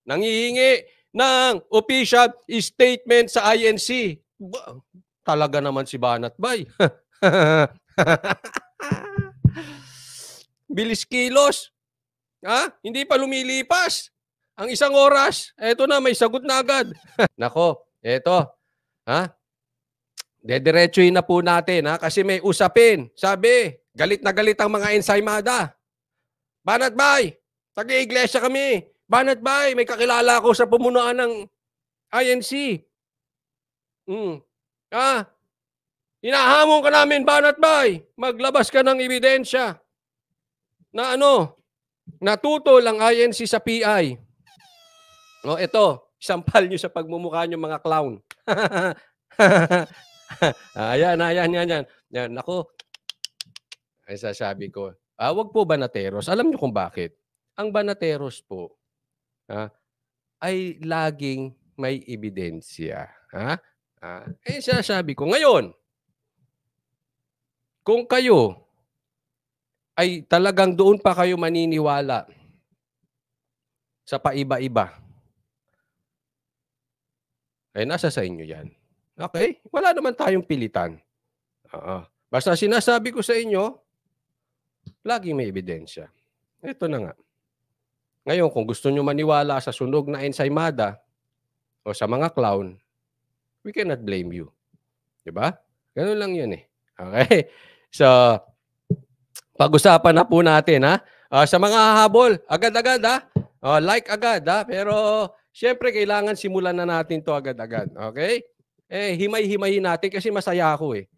Nanghihingi ng official statement sa INC. Talaga naman si Banat Bay. Bilis kilos. Hindi pa lumilipas. Ang isang oras, eto na, may sagot na agad. Nako, eto. Dediretsuhin na po natin, kasi may usapin. Sabi, galit na galit ang mga ensaymada. Banat Bay, taga-iglesia kami. Banat Bay, may kakilala ako sa pamunuan ng INC. Hinahamon ka namin, Banat Bay. Maglabas ka ng ebidensya na natutol ang INC sa PI. Ito, sampal nyo sa pagmumukha nyo mga clown. Ayan. Yan, ako. Ay sasabi ko, wag po Banateros. Alam nyo kung bakit? Ang Banateros po, ay laging may ebidensya. Sasabi ko, ngayon, kung kayo ay talagang doon pa kayo maniniwala sa paiba-iba, nasa sa inyo yan. Okay? Wala naman tayong pilitan. Basta sinasabi ko sa inyo, laging may ebidensya. Ito na nga. Ngayon, kung gusto nyo maniwala sa sunog na ensaymada o sa mga clown, we cannot blame you. Diba? Ganun lang yun eh. Okay? So, pag-usapan na po natin, sa mga hahabol, agad-agad, like agad, pero syempre, kailangan simulan na natin to agad-agad. Okay? Himay-himayin natin kasi masaya ako eh.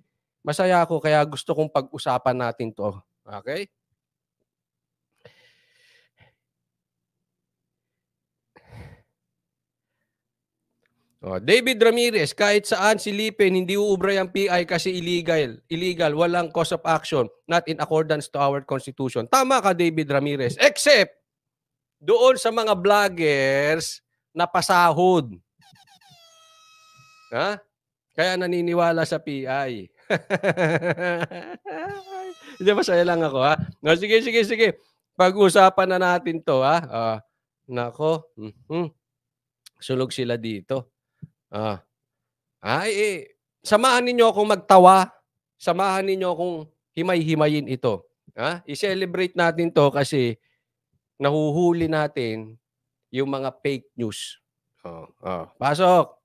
Masaya ako kaya gusto kong pag-usapan natin to. Okay? David Ramirez, kahit saan silipin, hindi uubray ang PI kasi illegal, walang cause of action, not in accordance to our constitution. Tama ka, David Ramirez, except doon sa mga vloggers na pasahod. Kaya naniniwala sa PI. Hindi, masaya lang ako, Sige. Pag-usapan na natin to, Nako. Sulog sila dito. Samahan ninyo akong magtawa. Samahan ninyo akong himay-himayin ito. I-celebrate natin to kasi nahuhuli natin yung mga fake news. Pasok.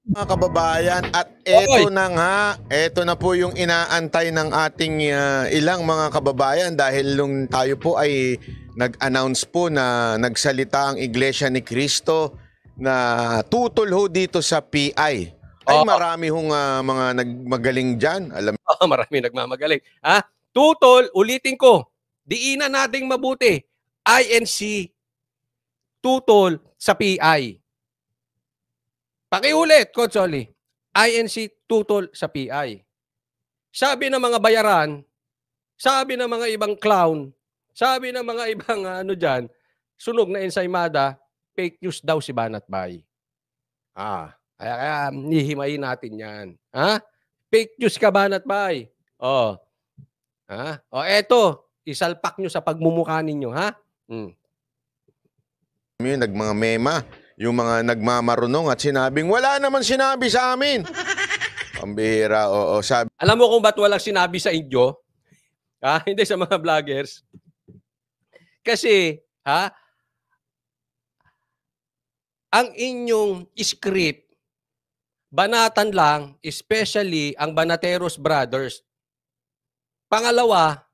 Mga kababayan, at eto na nga, eto na po yung inaantay ng ating ilang mga kababayan dahil nung tayo po ay nag-announce po na nagsalita ang Iglesia ni Cristo na tutol ho dito sa PI. Ay marami hong mga nagmagaling dyan. Marami nagmamagaling. Tutol, ulitin ko, diinan nating mabuti. INC, tutol sa PI. Pakiulit, Coach Oli. INC tutol sa PI. Sabi ng mga bayaran, sabi ng mga ibang clown, sabi ng mga ibang dyan, sunog na ensaymada, fake news daw si Banat Bay. Kaya nihimayin natin yan. Fake news ka, Banat Bay. Eto, isalpak nyo sa pagmumukha ninyo, Yung nagmanga mema. Yung mga nagmamarunong at sinabing, wala naman sinabi sa amin. Pambihira, sabi. Alam mo kung ba't walang sinabi sa inyo? Hindi sa mga vloggers. Kasi, ang inyong script, banatan lang, especially ang Banateros Brothers. Pangalawa,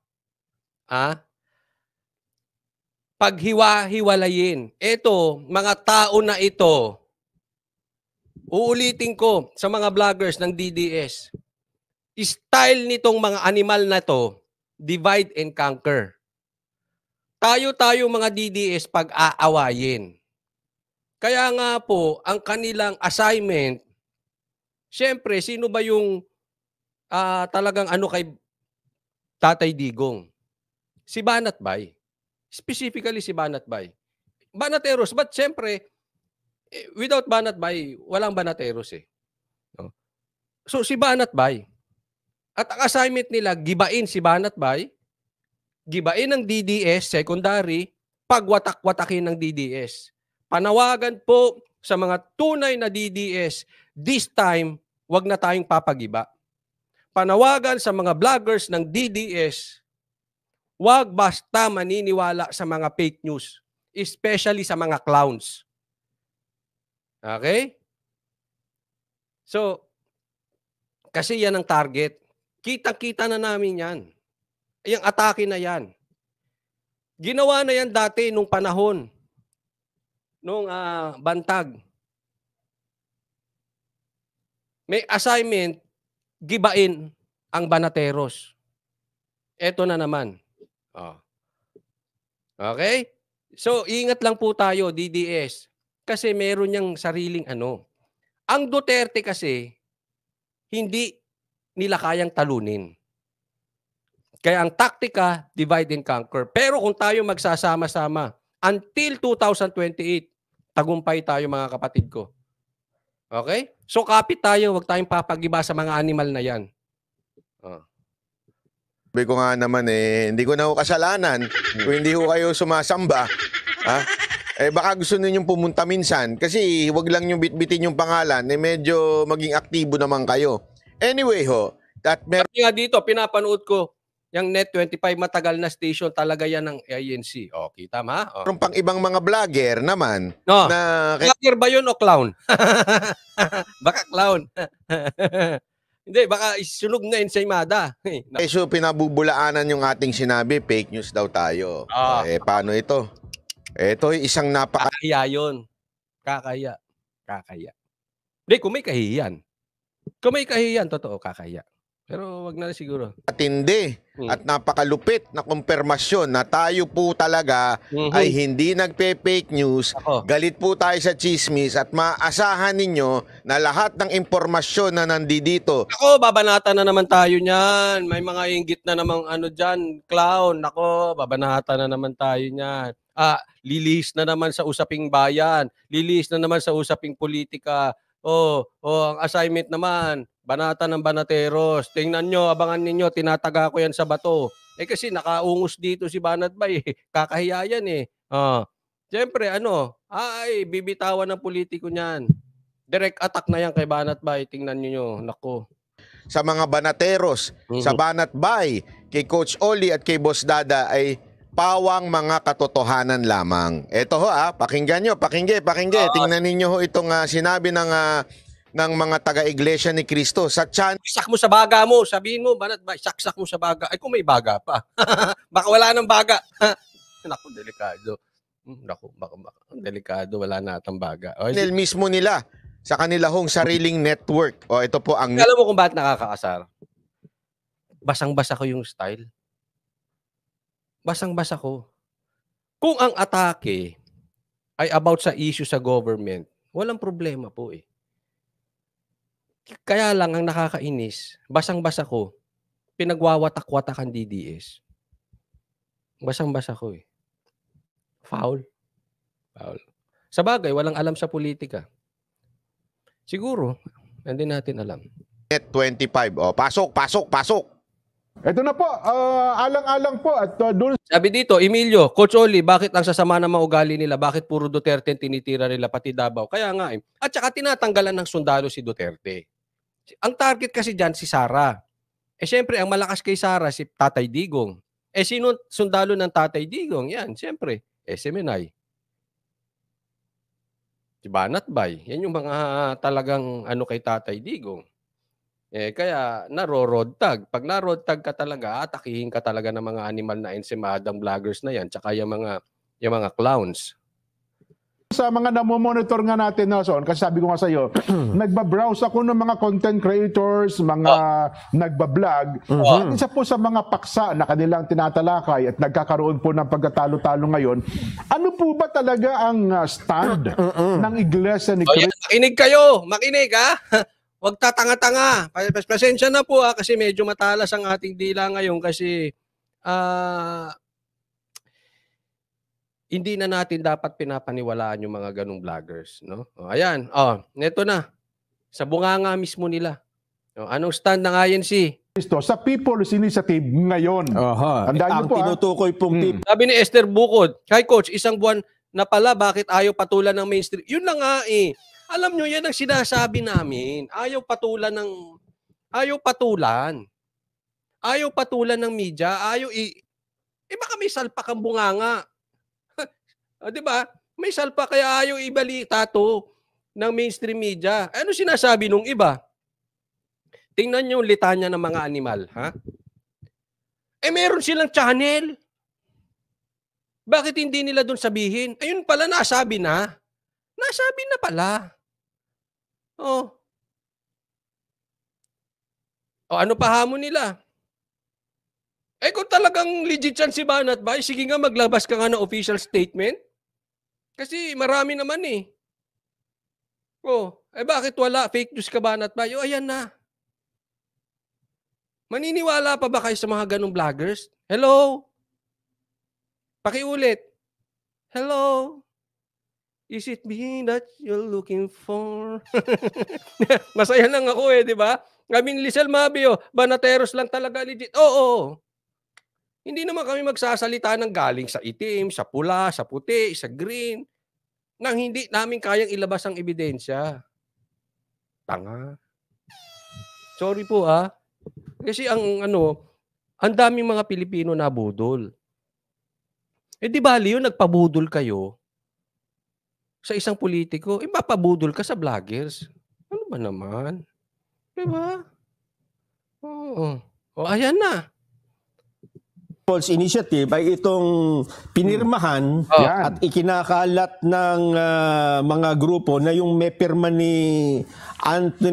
paghiwa-hiwalayin. Ito, mga tao na ito, uulitin ko sa mga vloggers ng DDS, style nitong mga animal na to, divide and conquer. Tayo mga DDS pag-aawayin. Kaya nga po, ang kanilang assignment, syempre, sino ba yung talagang kay Tatay Digong? Si Banat Bay. Specifically si Banat Bay. Banateros, but siyempre, without Banat Bay, walang Banateros eh. So si Banat Bay. At ang assignment nila, gibain si Banat Bay, gibain ng DDS, secondary, pagwatak-watakin ng DDS. Panawagan po sa mga tunay na DDS, this time, wag na tayong papagiba. Panawagan sa mga vloggers ng DDS, wag basta maniniwala sa mga fake news, especially sa mga clowns. Okay? So, kasi yan ang target. Kitang-kita na namin yan. Yung atake na yan. Ginawa na yan dati nung panahon, nung bantag. May assignment, gibain ang banateros. Eto na naman. Oh. Okay? So, ingat lang po tayo, DDS. Kasi meron niyang sariling ano. Ang Duterte kasi, hindi nila kayang talunin. Kaya ang taktika, divide and conquer. Pero kung tayo magsasama-sama, until 2028, tagumpay tayo mga kapatid ko. Okay? So kapit tayo, huwag tayong papagiba sa mga animal na yan. Sabi ko nga naman hindi ko na ho kasalanan kung hindi ho kayo sumasamba. Ha? Baka gusto ninyong pumunta minsan kasi wag lang yung bitbitin yung pangalan, medyo maging aktibo naman kayo. Anyway ho, nga dito, pinapanood ko, yung Net25 matagal na station talaga yan ng INC. O, kita ma? O. Meron pang ibang mga vlogger naman No. na... Vlogger ba yun o clown? Baka clown. Hindi, baka isunog na ensaymada. So, pinabubulaanan yung ating sinabi, fake news daw tayo. Paano ito? Ito isang Kakaya yun. Kakaya. Hindi, kung may kahihiyan. Kung may kahihiyan, totoo, kakaya. Pero wag na siguro. Matindi at napakalupit na kumpirmasyon na tayo po talaga ay hindi nagpe-fake news. Galit po tayo sa chismis at maasahan ninyo na lahat ng impormasyon na nandito. Ako, babanata na naman tayo niyan. May mga inggit na namang ano dyan, clown. Ako, babanata na naman tayo niyan. Lilihis na naman sa usaping bayan. Lilihis na naman sa usaping politika. Ang assignment naman, banata ng banateros. Tingnan nyo, abangan ninyo, tinataga ko yan sa bato. Kasi nakaungos dito si Banat Bay. Kakahiya yan Siyempre, bibitawan ng politiko niyan. Direct attack na yan kay Banat Bay. Tingnan nyo, nako. Sa mga banateros, sa Banat Bay, kay Coach Oli at kay Boss Dada ay pawang mga katotohanan lamang. Ito ho pakinggan nyo, pakinggan. Tingnan ninyo ho itong sinabi ng mga taga-iglesia ni Cristo sa channel. Isak mo sa baga mo, sabihin mo, Banat ba, saksak mo sa baga. Ay, kung may baga pa. Baka wala nang baga. Naku, delikado. Naku, baka delikado, wala natang baga. Channel mismo nila sa kanila hong sariling network. Ito po ang... Alam mo kung bakit nakakaasar? Basang-basa ko yung style. Basang-basa ko. Kung ang atake ay about sa issue sa government, walang problema po Kaya lang ang nakakainis, basang-basa ko, pinagwawatak-watak ang DDS. Basang-basa ko Foul. Sa bagay, walang alam sa politika. Siguro, hindi natin alam. Net 25. Pasok. Ito na po, alang-alang po at doon. Sabi dito, Emilio, Coach Oli, bakit ang sasama ng mga ugali nila? Bakit puro Duterte tinitira nila pati Davao? Kaya nga At saka tinatanggalan ng sundalo si Duterte. Ang target kasi dyan si Sara. Siyempre, ang malakas kay Sara si Tatay Digong. Sino sundalo ng Tatay Digong? Yan, siyempre, SMNI. Si Banat Bay. Yan yung mga talagang kay Tatay Digong. Kaya naro-road tag. Pag na-road tag ka talaga, atakihin ka talaga ng mga animal na ensimadang vloggers na yan, tsaka yung mga clowns. Sa mga namomonitor nga natin, Son, kasi sabi ko nga sa iyo, nagba-browse ako ng mga content creators, mga nagba-vlog. Isa po sa mga paksa na kanilang tinatalakay at nagkakaroon po ng pagkatalo-talo ngayon, ano po ba talaga ang stand ng Iglesia ni Cristo? Makinig kayo! Makinig, Huwag tatanga-tanga. Pasensya na po kasi medyo matalas ang ating dila ngayon kasi hindi na natin dapat pinapaniwalaan yung mga ganung vloggers, no? Ayan, neto na. Sa bunganga mismo nila. Anong stand ng INC? Sa People's Initiative ngayon. Tandaan niyo Ang po, tinutukoy pong Sabi ni Esther Bukod, "Hi Coach, isang buwan na pala, bakit ayaw patulan ng mainstream?" Yun na nga eh. Alam nyo, yan ang sinasabi namin. Ayaw patulan. Ayaw patulan ng media. Baka may salpak ang bunganga. Di ba? May salpak kaya ayaw ibalita to ng mainstream media. Ano sinasabi nung iba? Tingnan nyo yung litanya ng mga animal, ha? Meron silang channel. Bakit hindi nila doon sabihin? Ayun pala, nasabi na. Nasabi na pala. Ano pa hamon nila? Kung talagang legit yan si Banat Bay, sige nga maglabas ka nga ng official statement. Kasi marami naman eh. Bakit wala? Fake news ka Banat Bay? Ayan na. Maniniwala pa ba kayo sa mga ganong vloggers? Hello? Pakiulit. Hello? Is it me that you're looking for? Masaya lang ako di ba? Lizel Mabio, Banateros lang talaga legit. Oo. Hindi naman kami magsasalita ng galing sa itim, sa pula, sa puti, sa green, nang hindi namin kayang ilabas ang ebidensya. Tanga. Sorry po Kasi ang daming mga Pilipino na budol. Di bali yun, nagpabudol kayo sa isang politiko, mapabudol ka sa vloggers. Ano ba naman? Diba? Ayan na. People's Initiative ay itong pinirmahan at ikinakalat ng mga grupo na yung may pirma ni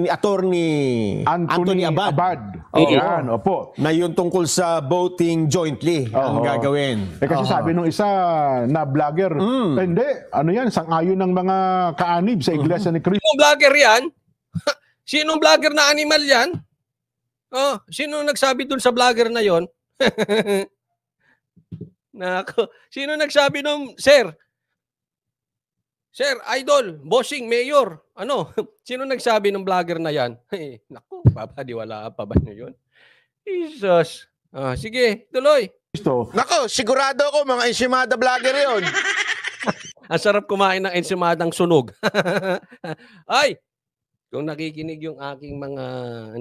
Attorney Abad. Yan, opo. Na yung tungkol sa voting jointly ang gagawin. Kasi sabi nung isa na vlogger, hindi, sang-ayon ng mga kaanib sa Iglesia ni Cristo. Sinong vlogger yan? Sinong vlogger na animal yan? Sino nagsabi dun sa vlogger na yon? Nako, sino nagsabi nung, Sir, Idol, Bossing, Mayor, sino nagsabi ng vlogger na yan? Naku, papadiwala pa ba nyo yun? Jesus. Sige, tuloy. Nako, sigurado ako mga ensimada vlogger yon. Ang sarap kumain ng ensimadang sunog. Ay, kung nakikinig yung aking mga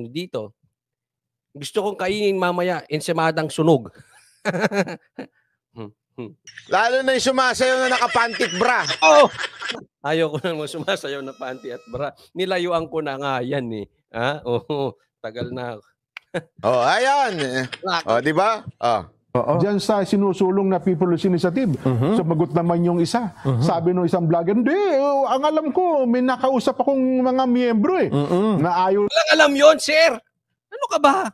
dito, gusto kong kainin mamaya ensimadang sunog. Lalo na yung sumasayaw na nakapantit bra. Ayoko na mo sumasayaw na panty at bra. Nilayuan ko na nga yan eh. Tagal na. Ayan. Di ba? Diyan sa sinusulong na People's Initiative, sumagot naman yung isa. Sabi nung isang vlogger, hindi, ang alam ko, may nakausap akong mga miyembro na ayaw. Walang alam yon, sir. Ano ka ba?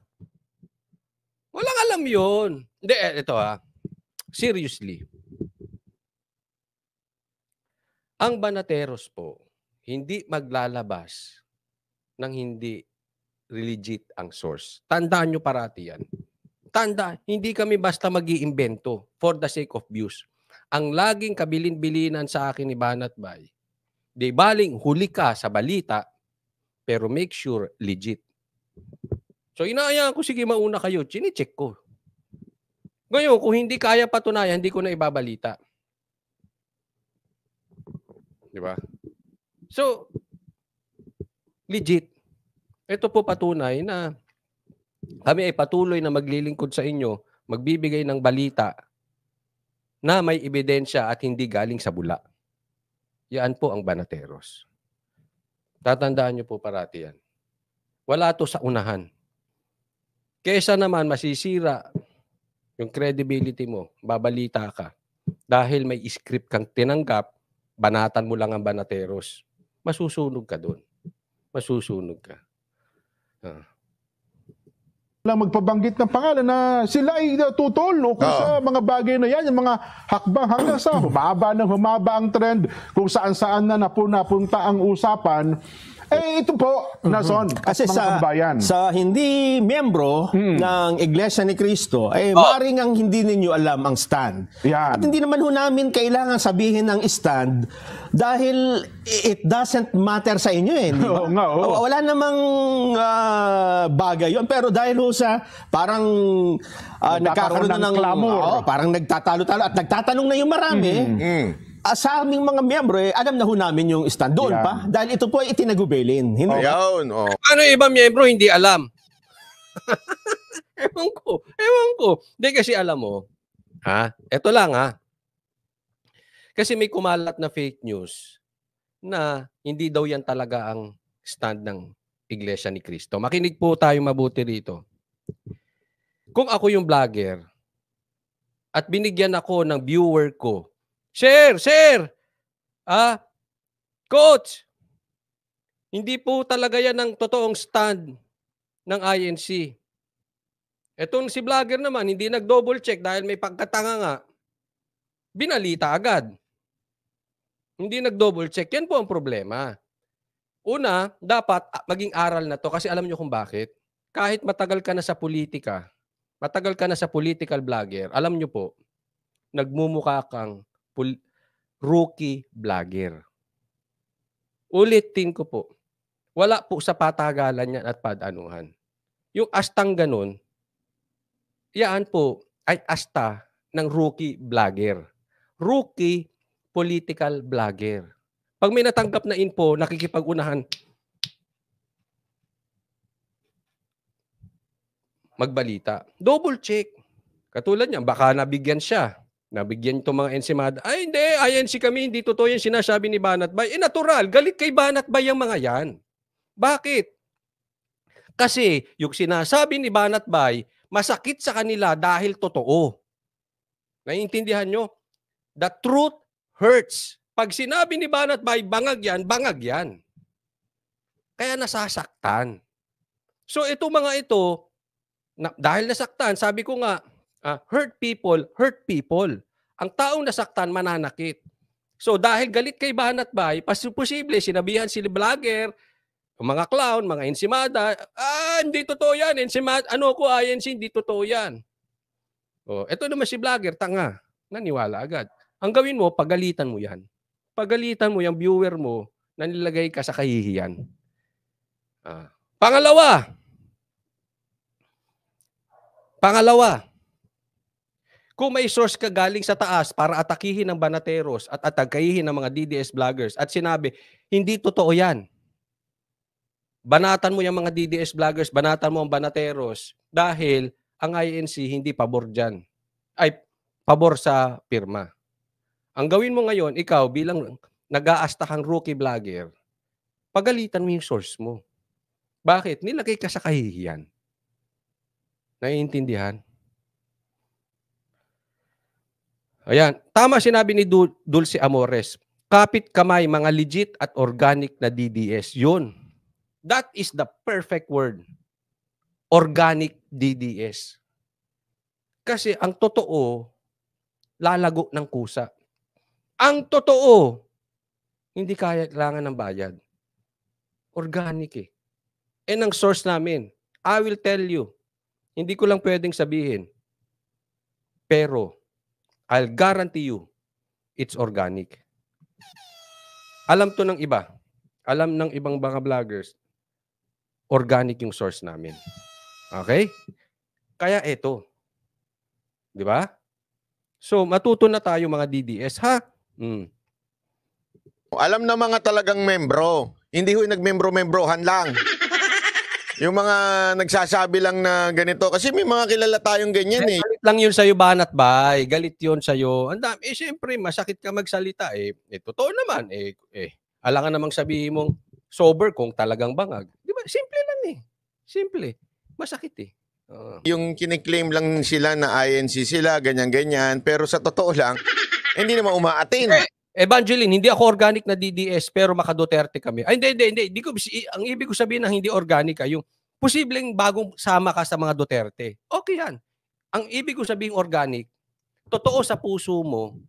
Walang alam yon. Hindi, ito seriously. Ang Banateros po, hindi maglalabas ng hindi legit ang source. Tandaan nyo parati yan. Hindi kami basta mag-iimbento for the sake of views. Ang laging kabilin-bilinan sa akin ni Banat Bay, di baling huli ka sa balita, pero make sure legit. So inaayaan ko, sige mauna kayo, chine-check ko. Ngayon, kung hindi kaya patunayan, hindi ko na ibabalita. Di ba? So, legit. Ito po patunay na kami ay patuloy na maglilingkod sa inyo, magbibigay ng balita na may ebidensya at hindi galing sa bula. Yan po ang Banateros. Tatandaan nyo po parati yan. Wala to sa unahan. Kesa naman masisira yung credibility mo, babalita ka. Dahil may script kang tinanggap, banatan mo lang ang Banateros. Masusunog ka doon. Masusunog ka. Lang magpabanggit ng pangalan na sila ay tutol sa mga bagay na yan, yung mga hakbang hanggang sa humaba ang trend, kung saan-saan na napunta ang usapan. Ito po, Nason, Kasi mga kababayan. sa hindi miyembro ng Iglesia ni Cristo, maring ang hindi ninyo alam ang stand. Yan. At hindi naman ho namin kailangan sabihin ng stand dahil it doesn't matter sa inyo eh. Di ba? Oo nga, oo. Wala namang bagay yun. Pero dahil ho sa parang nagkakaroon na ng clamor. parang nagtatalo-talo at nagtatanong na yung marami, sa aming mga miyembro, alam na ho namin yung stand doon Yan. pa. Dahil ito po ay itinagubelin. Hindi. Ayun, oh. Ano yung ibang miyembro hindi alam? Ewan ko. Hindi kasi alam mo, eto lang Kasi may kumalat na fake news na hindi daw yan talaga ang stand ng Iglesia ni Cristo. Makinig po tayo mabuti rito. Kung ako yung vlogger at binigyan ako ng viewer ko, Sir! Coach! Hindi po talaga yan ang totoong stand ng INC. Etong si vlogger naman, hindi nag-double check dahil may pagkatanga nga. Binalita agad. Hindi nag-double check. Yan po ang problema. Una, dapat maging aral na to kasi alam nyo kung bakit. Kahit matagal ka na sa politika, matagal ka na sa political vlogger, alam nyo po, nagmumukha kang rookie vlogger. Ulitin ko po, wala po sa patagalan yan at padanuhan. Yung astang ganun, yan po ay asta ng rookie vlogger. Rookie political vlogger. Pag may natanggap na info, nakikipag-unahan, magbalita. Double check. Katulad niya, baka nabigyan siya. Nabigyan itong mga ensimada. Ay, hindi. INC kami. Hindi totoo yan sinasabi ni Banat Bay. Natural. Galit kay Banat Bay ang mga yan. Bakit? Kasi yung sinasabi ni Banat Bay, masakit sa kanila dahil totoo. Naiintindihan nyo? The truth hurts. Pag sinabi ni Banat Bay, bangag yan. Kaya nasasaktan. So ito mga ito, dahil nasaktan, sabi ko nga, hurt people. Ang taong nasaktan, mananakit. So dahil galit kay Banat Bay, posible sinabihan si vlogger, mga clown, mga ensimada, hindi totoo yan. Ensimada, INC, hindi totoo yan. Ito naman si vlogger, tanga. Naniwala agad. Ang gawin mo, pagalitan mo yan. Pagalitan mo yung viewer mo na nilagay ka sa kahihiyan. Pangalawa, kung may source ka galing sa taas para atakihin ng banateros at atagayihin ng mga DDS vloggers at sinabi, hindi totoo yan. Banatan mo yung mga DDS vloggers, banatan mo ang banateros dahil ang INC hindi pabor dyan. Ay, pabor sa pirma. Ang gawin mo ngayon, ikaw bilang nag-aastahang rookie vlogger, pagalitan mo yung source mo. Bakit? Nilagay ka sa kahihiyan. Naiintindihan? Ayan. Tama sinabi ni Dulce Amores. Kapit kamay, mga legit at organic na DDS. Yun. That is the perfect word. Organic DDS. Kasi ang totoo, lalago ng kusa. Ang totoo, hindi kailangan ng bayad. Organic eh. And ang source namin, I will tell you, hindi ko lang pwedeng sabihin. Pero, I'll guarantee you, it's organic. Alam to ng iba. Alam ng ibang mga vloggers, organic yung source namin. Okay? Kaya ito. Di ba? So, matuto na tayo mga DDS, ha? Alam na mga talagang membro. Hindi ho nagmembro-membrohan lang. Yung mga nagsasabi lang na ganito. Kasi may mga kilala tayong ganyan eh. Galit lang yun sa'yo, Banat Bay. Galit yun sa'yo. Siyempre, masakit ka magsalita. Totoo naman. Alangan namang sabihin mong sober kung talagang bangag. Di ba? Simple lang eh. Simple. Masakit eh. Yung kiniklaim lang sila na INC sila, ganyan-ganyan. Pero sa totoo lang, hindi naman umaatin. Evangeline, hindi ako organic na DDS pero maka-Duterte kami. Ay, hindi. Ang ibig ko sabihin na hindi organic yung posibleng bagong sama ka sa mga Duterte. Okay yan. Ang ibig ko sabihin organic, totoo sa puso mo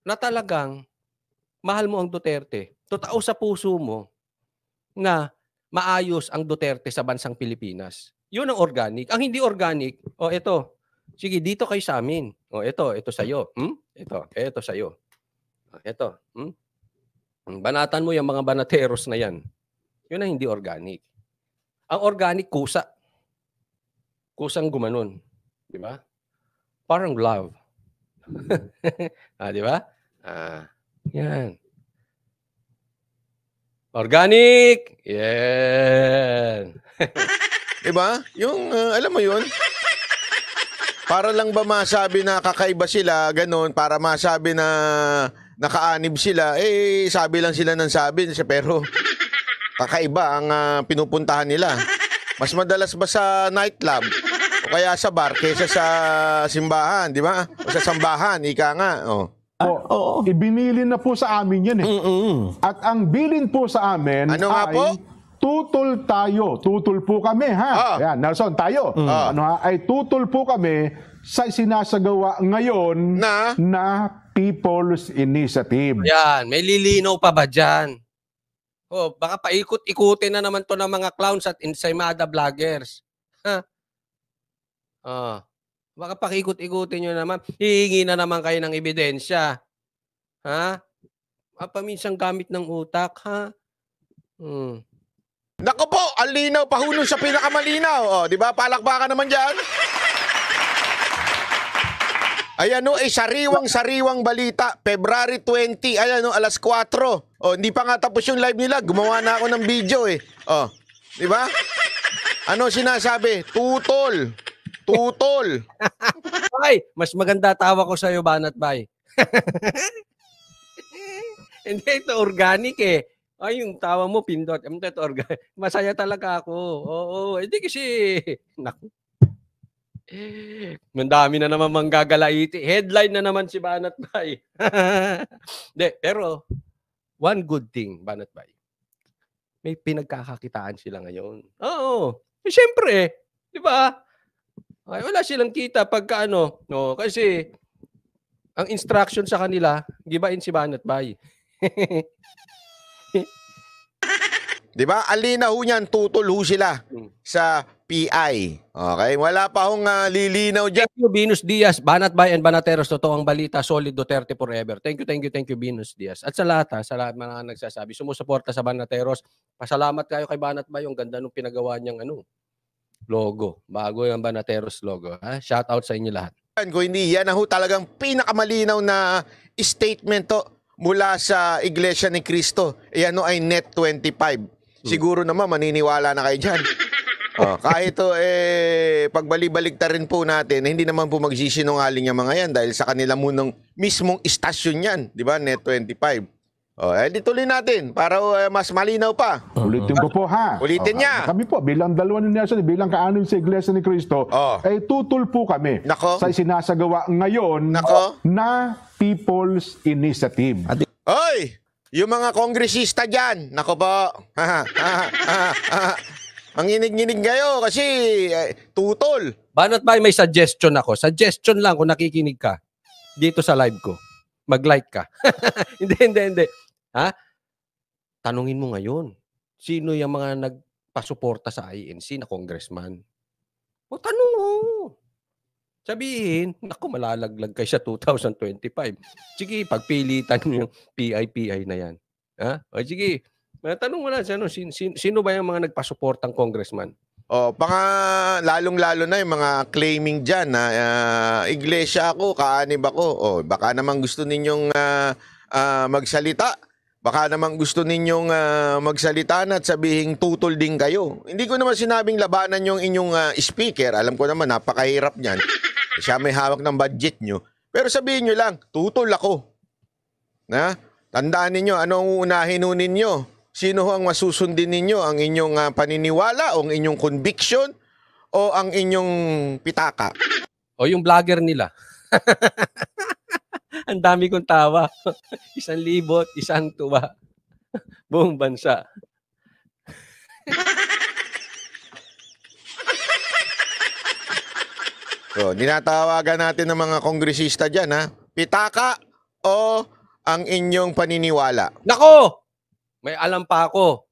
na talagang mahal mo ang Duterte. Totoo sa puso mo na maayos ang Duterte sa bansang Pilipinas. Yun ang organic. Ang hindi organic, ito. Sige, dito kayo sa amin. Ito sa'yo. Ito sa'yo. Ito. Banatan mo yung mga banateros na yan. Yun ang hindi organic. Ang organic, kusa. Kusang gumanon. Di ba? Parang love. Di ba? Yan. Organic! Yan. Diba? Yung, alam mo yun? Para lang ba masabi na kakaiba sila, ganun, para masabi na nakaanib sila, sabi lang sila ng sabi, pero kakaiba ang pinupuntahan nila. Mas madalas ba sa nightclub o kaya sa bar kaysa sa simbahan, di ba? O sa sambahan, ika nga. Oo. Ibinilin na po sa amin yan At ang bilin po sa amin ano nga ay po? tutol tayo. Tutol po kami, ha? Ayan, Nelson, tayo. Ay tutol po kami sa sinasagawa ngayon na People's Initiative. Yan, may lilinaw pa ba dyan? Baka paikot-ikutin na naman to ng mga clowns at ensaymada vloggers. Baka pakikot-ikutin nyo naman. Hihingi na naman kayo ng ebidensya. Paminsan gamit ng utak, ha? Nako po, ang linaw, pahulong sa pinakamalinaw. Di ba? Palakpakan naman dyan. Ayan sariwang-sariwang balita. February 20, alas 4. Hindi pa nga tapos yung live nila. Gumawa na ako ng video di ba? Ano sinasabi? Tutol. Ay, mas maganda tawa ko sa'yo, Banat Bay. Hindi, ito organic Ay, yung tawa mo, pindot. Ito organic. Masaya talaga ako. Oo, hindi kasi, naku. Mandami na naman manggagalaiti. Headline na naman si Banat Bay. Hindi, pero, one good thing, Banat Bay. May pinagkakakitaan sila ngayon. Oo. Siyempre, di ba? Ay, wala silang kita pagka kasi ang instruction sa kanila, gibain si Banat Bay. Di ba? Alina ho niyan, tutol ho sila sa PI. Okay? Wala pa hong lilinaw dyan. Thank you, Venus Diaz. Banat Bay and Banateros, totoong balita, solid Duterte forever. Thank you, Venus Diaz. At sa lahat mga nagsasabi, sumusuporta sa Banateros. Pasalamat kayo kay Banat Bay. Yung ganda nung pinagawa niyang logo. Bago yung Banateros logo. Shout out sa inyo lahat. Kung hindi, yan ho talagang pinakamalinaw na statement to mula sa Iglesia ni Cristo. Yan ay Net 25. Siguro naman maniniwala na kayo dyan. Kahit pagbalik-balik rin po natin, hindi naman po magsisinungaling yung mga yan dahil sa kanila munang mismong istasyon yan. Di ba? Net 25. Tuloy natin para mas malinaw pa. Ulitin ko po, ha? Ulitin niya. Kami po, bilang dalawa ni Nelson, bilang kaanib sa Iglesia ni Cristo, ay tutol po kami sa sinasagawa ngayon na People's Initiative. Oy! Yung mga kongresista dyan, nako po. Manginig-nginig kayo kasi tutol. Banat Bay, may suggestion ako. Suggestion lang kung nakikinig ka dito sa live ko. Mag-like ka. Hindi. Tanungin mo ngayon, sino yung mga nagpasuporta sa INC na congressman? Tanong mo. Sabihin, naku, malalaglag kayo sa 2025. Sige, pagpilitan nyo yung PI na yan. Sige, tanong mo lang, sino ba yung mga nagpasuportang congressman? Lalong-lalo na yung mga claiming dyan na iglesia ako, kaanib ako. Baka naman gusto ninyong magsalita. Baka naman gusto ninyong magsalita na at sabihing tutol din kayo. Hindi ko naman sinabing labanan yung inyong speaker. Alam ko naman, napakahirap niyan. Siya may hawak ng budget nyo. Pero sabihin nyo lang, tutol ako. Tandaan ninyo, anong uunahin ninyo? Sino ang masusundin ninyo? Ang inyong paniniwala o ang inyong conviction o ang inyong pitaka? O yung vlogger nila. Ang dami kong tawa. 1,000, 1 tuwa. Buong bansa. Dinatawagan natin ng mga kongresista dyan, pitaka o ang inyong paniniwala? Nako! May alam pa ako.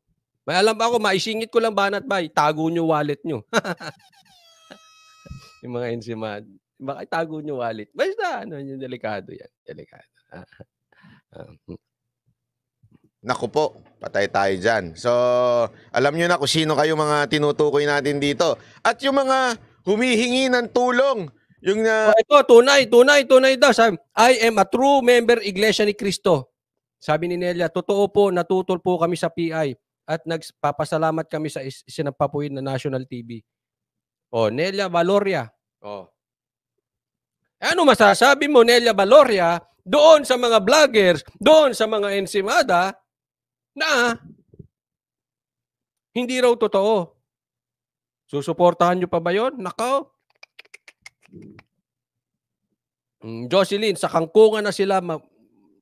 May alam ako, maisingit ko lang Banat Bay, tago nyo wallet nyo. Yung mga ensimad. Baka itago nyo wallet. Basta, yung delikado yan. Delikado. Naku po, patay tayo dyan. So, alam nyo na kung sino kayo mga tinutukoy natin dito. At yung mga humihingi ng tulong, yung ito, tunay daw. Sabi, I am a true member Iglesia ni Cristo. Sabi ni Nelia, totoo po, natutol po kami sa PI at nagpapasalamat kami sa sinapapuin na national TV. Nelia Valoria. Ano masasabi mo, Nelia Valoria, doon sa mga vloggers, doon sa mga ensimada, na hindi raw totoo? Susuportahan nyo pa ba yun? Nakaw. Jocelyn, sa kangkungan na sila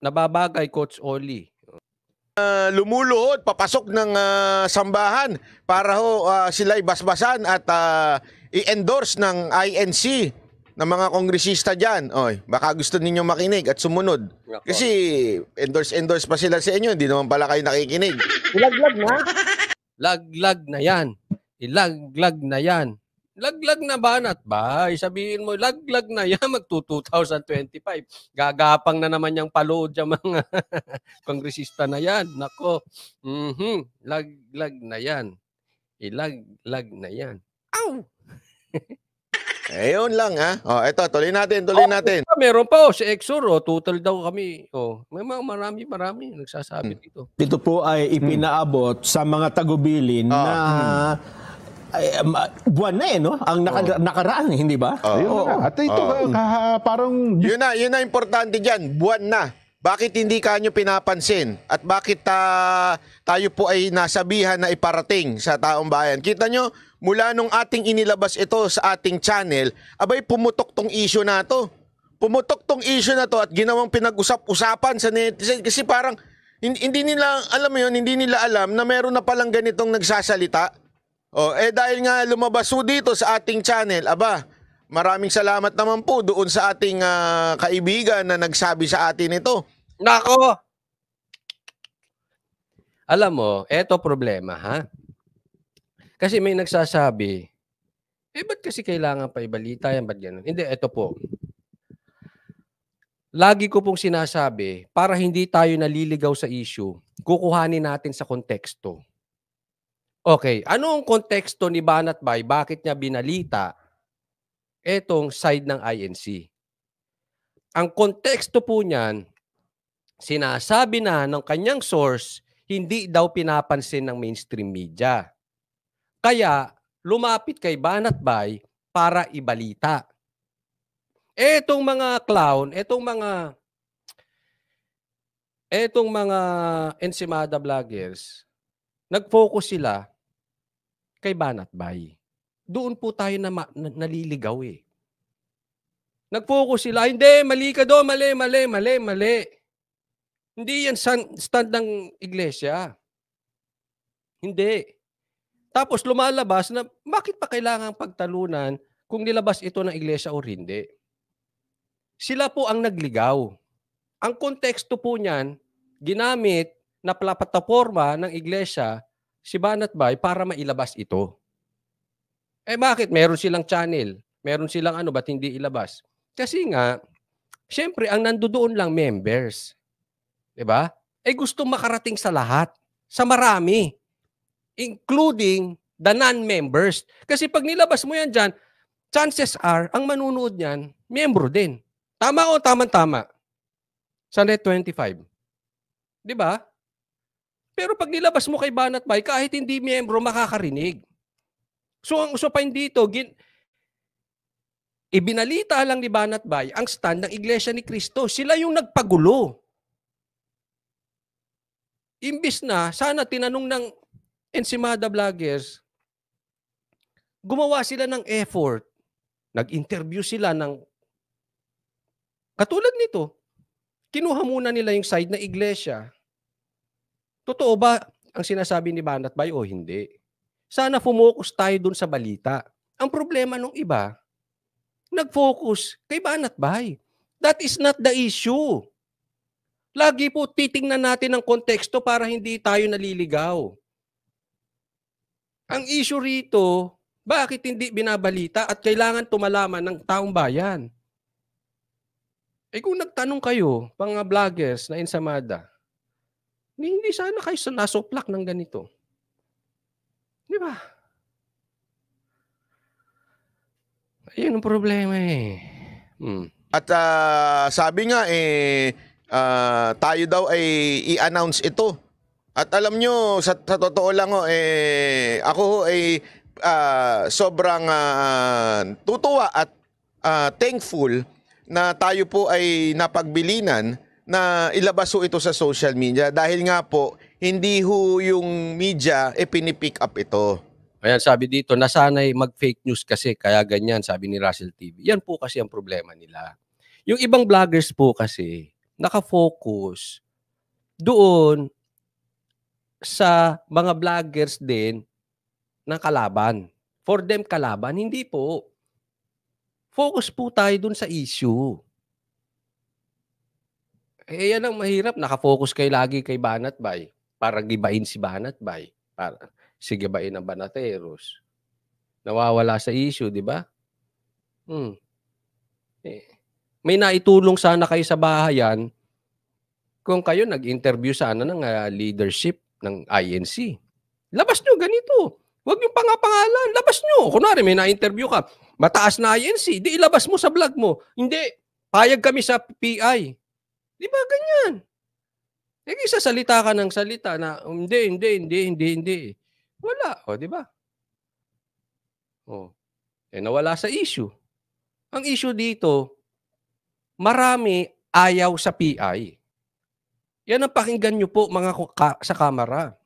nababagay, Coach Oli. Lumuluhod, papasok ng sambahan para sila'y basbasan at i-endorse ng INC ng mga kongresista dyan. Baka gusto ninyo makinig at sumunod. Kasi endorse pa sila sa inyo, hindi naman pala kayo nakikinig. Laglag na? Laglag na yan. Ilaglag na yan. Laglag na Banat Bay. Sabihin mo, laglag na yan. Mag-2025. Gagapang na naman yung palood yung mga kongresista na yan. Nako. Laglag na yan. Ilaglag na yan. Ow! Ayun lang ha. Eto, tuloy natin. Meron pa si Exor, total daw kami. May mga marami nagsasabi dito. Ito po ay ipinaabot sa mga tagubilin na buwan na no? Ang nakaraan, hindi ba? At ito, parang... Yun na importante dyan. Buwan na. Bakit hindi kanyo pinapansin? At bakit tayo po ay nasabihan na iparating sa taong bayan? Kita nyo, mula nung ating inilabas ito sa ating channel, abay pumutok tong issue na to. Pumutok tong issue na to at ginawang pinag-usap-usapan sa netizen kasi parang hindi nila, alam mo yun, hindi nila alam na meron na palang ganitong nagsasalita. Dahil nga lumabas dito sa ating channel, maraming salamat naman po doon sa ating kaibigan na nagsabi sa atin ito. Nako! Alam mo, eto problema, ha? Kasi may nagsasabi, ba't kasi kailangan pa ibalita yan? Ba't ganun? Hindi, eto po. Lagi ko pong sinasabi, para hindi tayo naliligaw sa issue, kukuhanin natin sa konteksto. Okay, ano ang konteksto ni Banat Bay? Bakit niya binalita etong side ng INC? Ang konteksto po niyan, sinasabi na ng kanyang source, hindi daw pinapansin ng mainstream media. Kaya lumapit kay Banat Bay para ibalita. Etong mga clown, etong mga ensimada vloggers, nag-focus sila kay Banat Bay. Doon po tayo naliligaw eh. Nag-focus sila, hindi, mali ka doon, mali. Hindi yan stand ng iglesia. Hindi. Tapos lumalabas na bakit pa kailangan pagtalunan kung nilabas ito ng iglesia o hindi. Sila po ang nagligaw. Ang konteksto po niyan, ginamit na plataforma ng iglesia si Banat Bay para mailabas ito. Bakit? Meron silang channel. Meron silang ba't hindi ilabas? Kasi nga, syempre, ang nandoon lang members. Diba? Gusto makarating sa lahat. Sa marami. Including the non-members. Kasi pag nilabas mo yan dyan, chances are, ang manunood niyan, membro din. Tama o tama-tama? Sa Net25. Diba? Pero pag nilabas mo kay Banat Bay, kahit hindi membro, makakarinig. So ang usapan dito, ibinalita lang ni Banat Bay ang stand ng Iglesia ni Cristo. Sila yung nagpagulo. Imbis na, sana tinanong ng ensimada vloggers, gumawa sila ng effort. Nag-interview sila ng katulad nito. Kinuha muna nila yung side na iglesia. Totoo ba ang sinasabi ni Banat Bay o hindi? Sana focus tayo dun sa balita. Ang problema ng iba, nag-focus kay Banat Bay. That is not the issue. Lagi po titingnan natin ang konteksto para hindi tayo naliligaw. Ang issue rito, bakit hindi binabalita at kailangan tumalaman ng taong bayan? Eh kung nagtanong kayo, mga vloggers na Ensamada, hindi sana kayo nasuplak ng ganito. Di ba? Ayun ang problema eh. At sabi nga tayo daw ay i-announce ito. At alam nyo, sa totoo lang ako ay sobrang tutuwa at thankful na tayo po ay napagbilinan na ilabas ho ito sa social media dahil nga po hindi ho yung media pinipick up ito. Ayan, sabi dito, nasanay mag-fake news kasi kaya ganyan, sabi ni Russell TV. Yan po kasi ang problema nila. Yung ibang vloggers po kasi, nakafocus doon sa mga vloggers din ng kalaban. For them, kalaban. Hindi po. Focus po tayo doon sa issue. Eh, yan ang mahirap. Nakafocus kayo lagi kay Banat Bay. Para gibain si Banat Bay. Para sigibain ang Banateros. Nawawala sa issue, di ba? May naitulong sana kayo sa bahayan kung kayo nag-interview sana ng leadership ng INC. Labas nyo ganito. Huwag nyo pangalan. Labas nyo. Kunwari, may na-interview ka. Mataas na INC. Di ilabas mo sa vlog mo. Hindi. Payag kami sa PI. Di ba ganyan? Eh, sasalita ka ng salita na hindi. Wala. O, di ba? O. Eh, nawala sa issue. Ang issue dito, marami ayaw sa PI. Yan ang pakinggan nyo po mga sa kamera.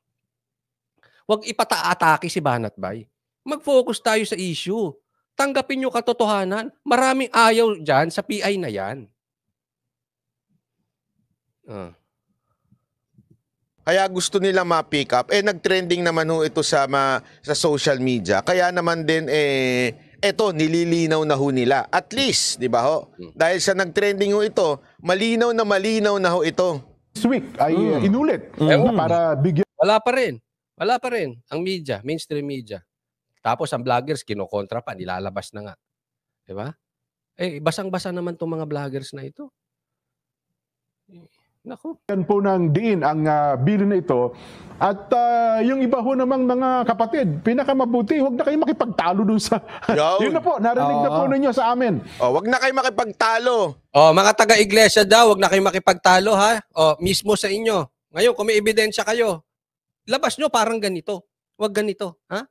Huwag ipata-atake si Banat Bay. Mag-focus tayo sa issue. Tanggapin nyo katotohanan. Maraming ayaw dyan sa PI na yan. Kaya gusto nila ma-pick up. Nag-trending naman ho ito sa social media. Kaya naman din, eto, nililinaw na ho nila. At least, di ba ho? Dahil sa nag-trending ho ito, malinaw na ho ito. This week ay inulit para bigyan. Wala pa rin. Ang media, mainstream media. Tapos ang vloggers, kinokontra pa, nilalabas na nga. Di ba? Eh, basang-basa naman itong mga vloggers na ito. Naku. Yan po ng diin ang bilin na ito. At yung iba ho namang mga kapatid, pinakamabuti, huwag na kayo makipagtalo dun sa... Yun na po, narinig na po ninyo sa amin. Huwag na kayo makipagtalo. Mga taga-iglesia daw, huwag na kayo makipagtalo ha. Mismo sa inyo. Ngayon, kung may ebidensya kayo, labas nyo parang ganito. Huwag ganito, ha?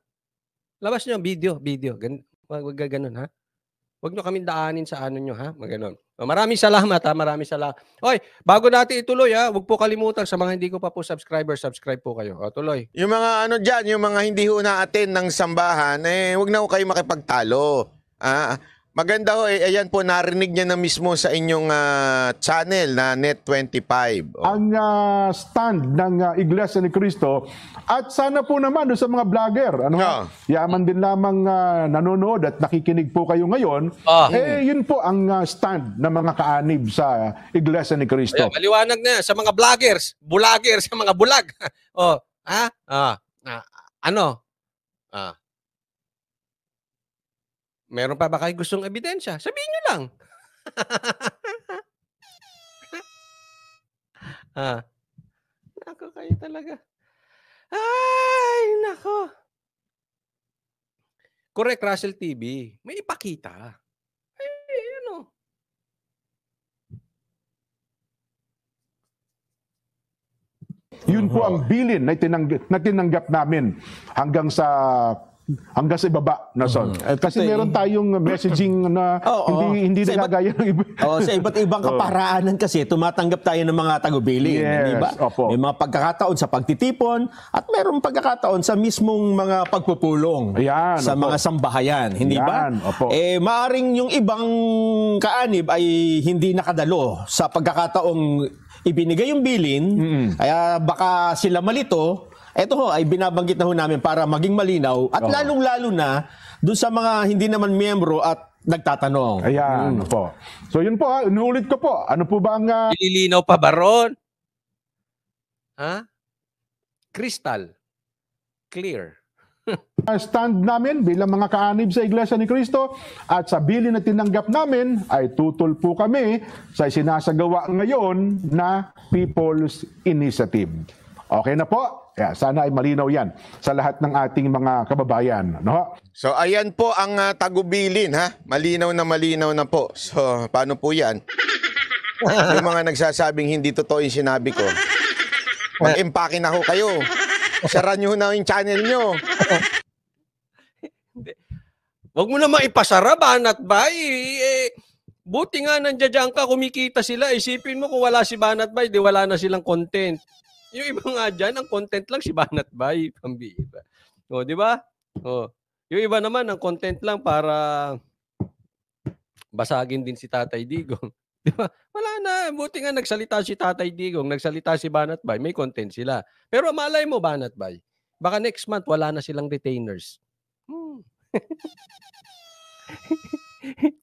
Labas nyo, video. Huwag ganun, ha? Huwag nyo kami daanin sa ano nyo, ha? Maganon. Maraming salamat, ha? Maraming salamat. Oy, bago natin ituloy, ha? Huwag po kalimutan sa mga hindi ko pa po subscribe po kayo. Tuloy. Yung mga yung mga hindi ho na-attend ng sambahan, huwag na ho kayo makipagtalo. Maganda ho, ayan po, narinig niya na mismo sa inyong channel na Net25. Ang stand ng Iglesia ni Cristo. At sana po naman sa mga vlogger, yaman din lamang nanonood at nakikinig po kayo ngayon, yun po ang stand ng mga kaanib sa Iglesia ni Cristo. Ayan, maliwanag na sa mga vloggers, sa mga bulag. Meron pa ba kayo gustong ebidensya? Sabihin nyo lang. Nako kayo talaga. Ay, nako. Correct, Russell TV. May ipakita. Yun po ang bilin na tinanggap namin hanggang sa ibaba na son. Kasi meron tayong messaging na hindi nagagaya ng iba. Sa iba't ibang kaparaanan kasi tumatanggap tayo ng mga tagubilin, di ba? May mga pagkakataon sa pagtitipon at mayroong pagkakataon sa mismong mga pagpupulong sa mga sambahayan, hindi ba? Maaring yung ibang kaanib ay hindi nakadalo sa pagkakataong ibinigay yung bilin, kaya baka sila malito. Ito ho ay binabanggit na ho namin para maging malinaw at lalong-lalo na doon sa mga hindi naman miyembro at nagtatanong. Ayan po. So yun po inuulit ko po. Ano po ba ang... Ililinaw pa ba ron? Crystal. Clear. Stand namin bilang mga kaanib sa Iglesia ni Cristo at sa bilin na tinanggap namin ay tutulpo kami sa sinasagawa ngayon na People's Initiative. Okay na po? Sana ay malinaw yan sa lahat ng ating mga kababayan. No? So ayan po ang tagubilin, ha? Malinaw na po. So paano po yan? Yung mga nagsasabing hindi totoo yung sinabi ko, mag-empake na ho kayo. Sara nyo na yung channel nyo. Huwag mo naman ipasara, Banat Bay. Buti nga nandiyan ka, kumikita sila. Isipin mo kung wala si Banat Bay, di wala na silang content. Yung iba nga dyan, ang content lang si Banat Bay. Pambira. O, di ba? O, yung iba naman, ang content lang para basagin din si Tatay Digong. Di ba? Wala na. Buti nga nagsalita si Tatay Digong, nagsalita si Banat Bay, may content sila. Pero malay mo, Banat Bay, baka next month wala na silang retainers.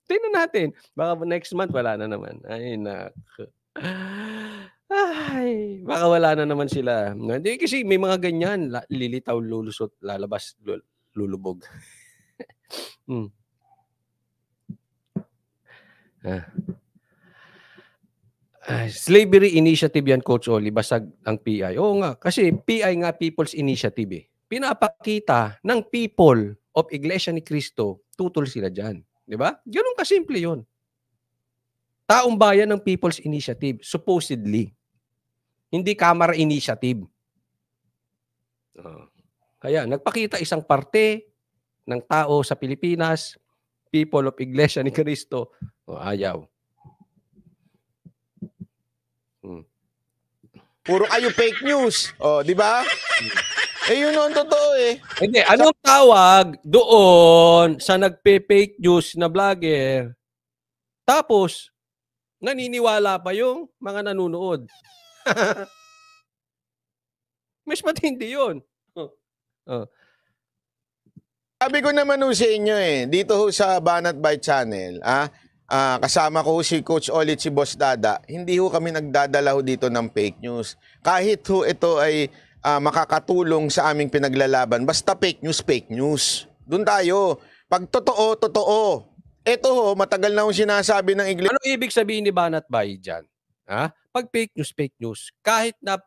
Tingnan natin. Baka next month wala na naman. Ay, nako. Ay, baka wala na naman sila. Hindi kasi may mga ganyan. Lilitaw, lulusot, lalabas, lulubog. Slavery initiative yan, Coach Oli. Basag ang PI. Oo nga. Kasi PI nga, People's Initiative eh. Pinapakita ng people of Iglesia ni Cristo, tutol sila dyan. Di ba? Ganun kasimple yun. Taong bayan ng People's Initiative, supposedly. Hindi Kamara Initiative. Kaya nagpakita isang parte ng tao sa Pilipinas, people of Iglesia ni Cristo, ayaw. Puro kayo fake news. O, di ba? Yun ang totoo eh. Hindi, anong tawag doon sa nagpe-fake news na vlogger? Tapos, naniniwala pa yung mga nanonood. Mas matindi yun. Sabi ko naman ho sa inyo dito ho sa Banat Bay Channel, kasama ko si Coach Olit, si Boss Dada, hindi ho kami nagdadala ho dito ng fake news. Kahit ho ito ay makakatulong sa aming pinaglalaban, basta fake news. Doon tayo. Pag totoo, totoo. Ito ho, matagal na ho sinasabi ng Iglesia. Ano ibig sabihin ni Banat Bay dyan? Pag fake news, kahit na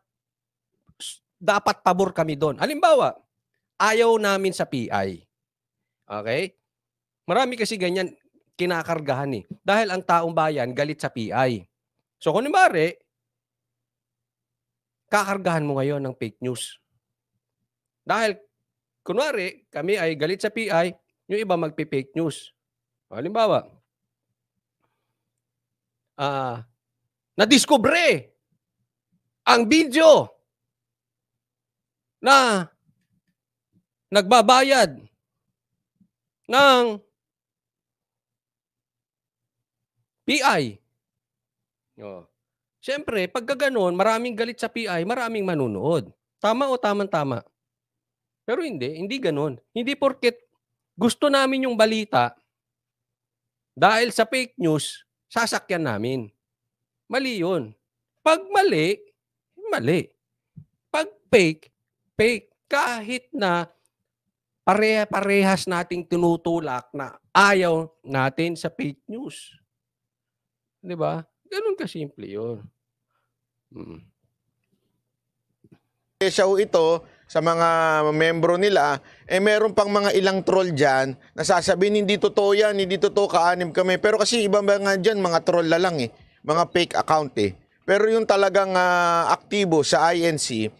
dapat pabor kami doon. Halimbawa, ayaw namin sa PI. Okay? Marami kasi ganyan kinakargahan eh. Dahil ang taong bayan galit sa PI. So kung nimari, kakargahan mo ngayon ng fake news. Dahil, kunwari, kami ay galit sa PI, yung iba magpi-fake news. Halimbawa, nadiskubre ang video na nagbabayad ng PI. Siyempre, pagka gano'n, maraming galit sa PI, maraming manunood. Tama o tama-tama? Pero hindi gano'n. Hindi porket gusto namin yung balita, dahil sa fake news, sasakyan namin. Mali yun. Pag mali, mali. Pag fake, fake. Kahit na pareha-parehas nating tinutulak na ayaw natin sa fake news. Di ba? Ganun kasimple yun. Siya ito sa mga membro nila, meron pang mga ilang troll dyan na sasabihin, hindi totoo yan, hindi totoo, kaanim kami. Pero kasi iba nga dyan, mga troll na lang mga fake account Pero yung talagang aktibo sa INC,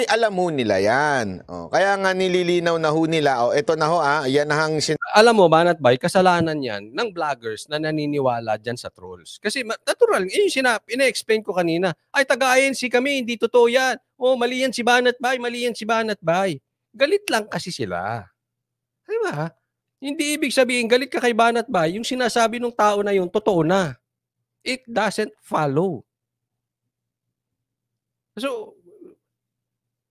alam mo nila yan. Kaya nga nililinaw na ho nila, ito na ho, yan na hang alam mo, Banat Bay, kasalanan yan ng vloggers na naniniwala dyan sa trolls. Kasi natural, ina-explain ko kanina, ay taga-INC kami, hindi totoo yan. Mali yan si Banat Bay, mali yan si Banat Bay. Galit lang kasi sila. Diba? Hindi ibig sabihin, galit ka kay Banat Bay, yung sinasabi ng tao na yun, totoo na. It doesn't follow. So,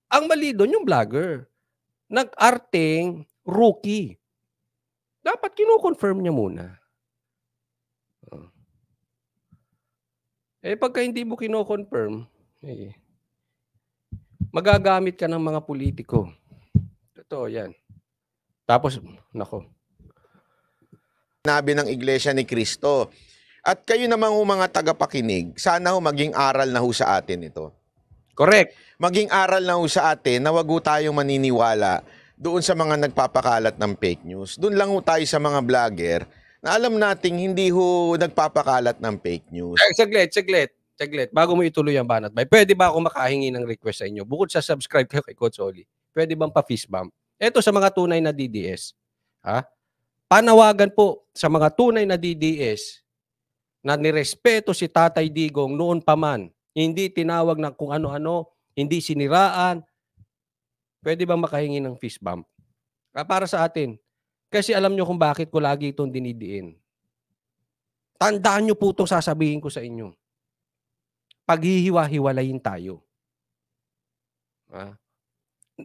ang mali doon yung vlogger. Nag-arting rookie. Dapat kino-confirm niya muna. Pagka hindi mo kino-confirm, magagamit ka ng mga politiko. Totoo yan. Tapos, nako. Sinabi ng Iglesia ni Cristo. At kayo namang mga tagapakinig, sana ho maging aral na ho sa atin ito. Correct. Maging aral na ho sa atin na wag ho tayong maniniwala doon sa mga nagpapakalat ng fake news. Doon lang ho tayo sa mga vlogger na alam nating hindi ho nagpapakalat ng fake news. Saglit. Bago mo ituloy ang Banat Bay, pwede ba ako makahingi ng request sa inyo? Bukod sa subscribe kayo kay Coach Oli, pwede bang pa-fist bump? Ito sa mga tunay na DDS. Ha? Panawagan po sa mga tunay na DDS na nirespeto si Tatay Digong noon pa man, hindi tinawag ng kung ano-ano, hindi siniraan, pwede bang makahingi ng fist bump? Para sa atin. Kasi alam nyo kung bakit ko lagi itong dinidiin. Tandaan nyo po itong sasabihin ko sa inyo. Paghihiwa-hiwalayin tayo.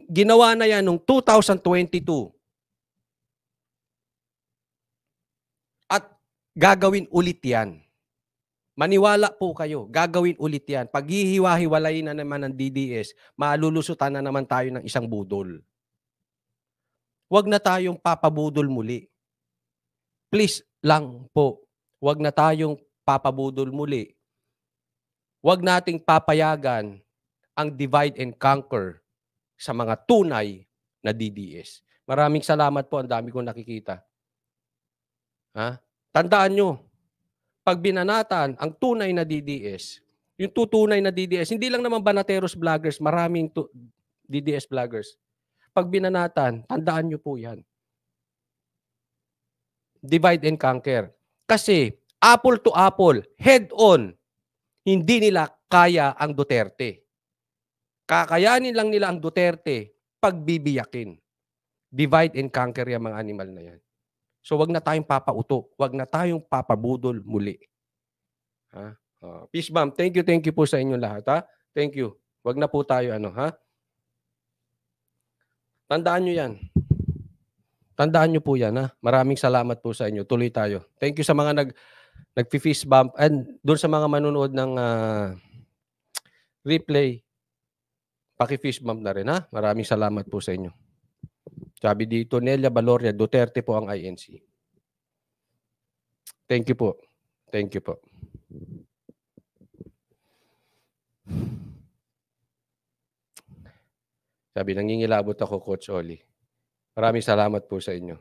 Ginawa na yan noong 2022. At gagawin ulit yan. Maniwala po kayo, gagawin ulit yan. Paghihiwa-hiwalayin na naman ng DDS, malulusutan na naman tayo ng isang budol. Huwag na tayong papabudol muli. Please lang po, huwag na tayong papabudol muli. Huwag nating papayagan ang divide and conquer sa mga tunay na DDS. Maraming salamat po, ang dami kong nakikita. Tandaan nyo, pag binanatan ang tunay na DDS, yung tutunay na DDS, hindi lang naman Banateros vloggers, maraming DDS vloggers. Pag binanatan, tandaan nyo po yan. Divide and conquer. Kasi, apple to apple, head on, hindi nila kaya ang Duterte. Kakayanin lang nila ang Duterte pagbibiyakin. Divide and conquer yung mga animal na yan. So, wag na tayong papauto. Wag na tayong papabudol muli. Peace bomb. Thank you po sa inyo lahat. Ha? Thank you. Wag na po tayo ha? Tandaan nyo yan. Tandaan nyo po yan, ha? Maraming salamat po sa inyo. Tuloy tayo. Thank you sa mga nag-fist bump and doon sa mga manonood ng replay, paki-fist bump na rin, ha? Maraming salamat po sa inyo. Sabi dito, Nelia Baloria, Duterte po ang INC. Thank you po. Thank you po. Sabi, nangingilabot ako, Coach Oli. Maraming salamat po sa inyo.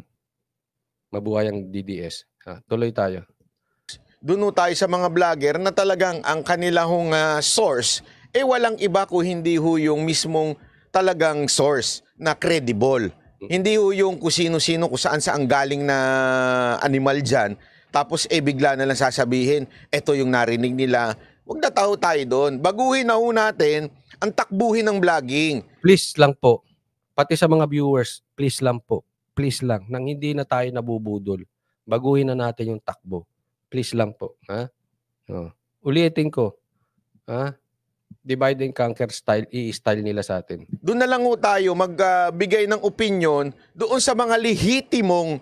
Mabuhay ang DDS. Tuloy tayo. Doon tayo sa mga vlogger na talagang ang kanilang source, walang iba kung hindi yung mismong talagang source na credible. Hindi yung kung sino-sino, kung saan-saan galing na animal dyan. Tapos bigla na lang sasabihin, eto yung narinig nila. Huwag na tayo doon. Baguhin na natin ang takbuhin ng vlogging. Please lang po, pati sa mga viewers, please lang po, please lang, nang hindi na tayo nabubudol, baguhin na natin yung takbo. Please lang po. Ulitin ko. Divide and conquer style, i-style nila sa atin. Doon na lang tayo magbigay ng opinion doon sa mga lehitimong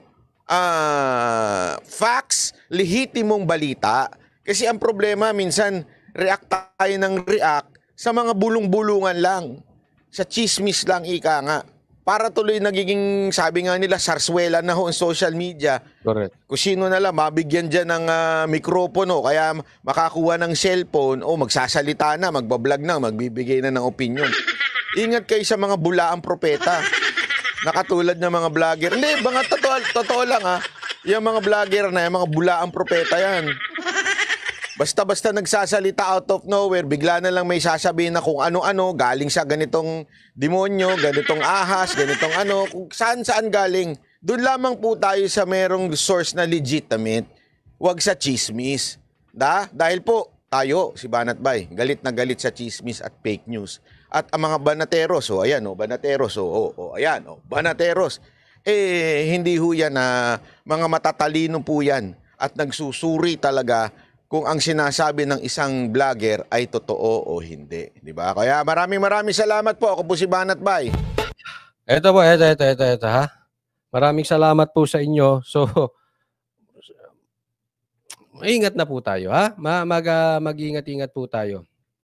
facts, lehitimong balita. Kasi ang problema, minsan, react tayo ng react sa mga bulong-bulungan lang. Sa chismis lang, ika nga. Para tuloy nagiging, sabi nga nila, sarswela na ho ang social media. Correct. Kung sino na lang, mabigyan dyan ng mikropono, kaya makakuha ng cellphone, magsasalita na, magbablog na, magbibigay na ng opinion. Ingat kayo sa mga bulaang propeta. Nakatulad ng mga vlogger. Hindi, mga totoo lang yung mga vlogger na, yung mga bulaang propeta yan. Basta-basta nagsasalita out of nowhere, bigla na lang may sasabihin na kung ano-ano, galing sa ganitong demonyo, ganitong ahas, ganitong kung saan-saan galing. Doon lamang po tayo sa merong source na legitimate, wag sa chismis. Dahil po, tayo, si Banat Bay, galit na galit sa chismis at fake news. At ang mga banateros, banateros, hindi ho yan mga matatalino po yan at nagsusuri talaga kung ang sinasabi ng isang vlogger ay totoo o hindi. Di ba? Kaya maraming salamat po. Ako po si Banat Bay. Ito po, ito ha. Maraming salamat po sa inyo. So, ingat na po tayo ha. Mag-ingat-ingat po tayo.